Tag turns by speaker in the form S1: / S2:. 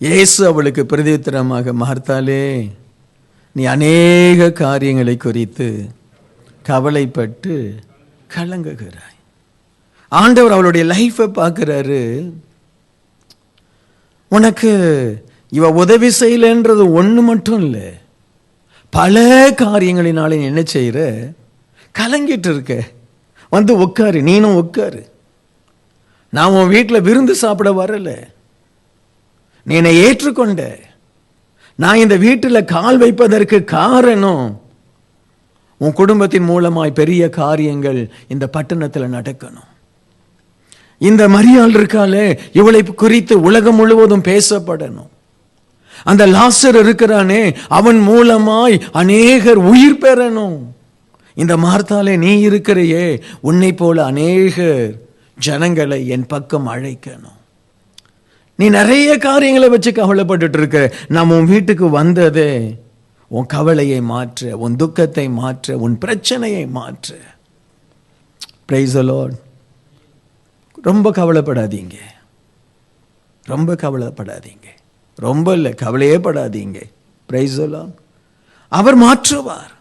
S1: இயேசு அவளுக்கு பிரதியுத்தரமாக, மார்த்தாளே, நீ அநேக காரியங்களை குறித்து கவலைப்பட்டு கலங்குகிறாய். ஆண்டவர் அவளுடைய லைஃபை பார்க்கிறாரு. உனக்கு இவ உதவி செய்யலன்றது ஒன்று மட்டும் இல்லை, பல காரியங்களினாலே என்ன செய்கிற, கலங்கிட்டு இருக்க. வந்து உட்காரு, நீனும் உட்காரு. நான் உன் வீட்டில் விருந்து சாப்பிட வரல, நீ என்னை ஏற்றுக்கொண்ட. நான் இந்த வீட்டில் கால் வைப்பதற்கு காரணம் உன் குடும்பத்தின் மூலமாய் பெரிய காரியங்கள் இந்த பட்டணத்தில் நடக்கணும். இந்த மரியாள் இருக்காளே, இவளை குறித்து உலகம் முழுவதும் பேசப்படணும். அந்த லாசர் இருக்கிறானே, அவன் மூலமாய் அநேகர் உயிர் பெறணும். இந்த மார்த்தாளே, நீ இருக்கிறையே, உன்னை போல அநேகர் ஜனங்களை என் பக்கம் அழைக்கணும். நீ நிறைய காரியங்களை வச்சு கவலைப்பட்டு இருக்க. நாம் உன் வீட்டுக்கு வந்ததே உன் கவலையை மாற்ற, உன் துக்கத்தை மாற்ற, உன் பிரச்சனையை மாற்ற. Praise the Lord. ரொம்ப கவலைப்படாதீங்க, ரொம்ப கவலைப்படாதீங்க, ரொம்ப இல்லை, கவலையே படாதீங்க. Praise the Lord. அவர் மாற்றுவார்.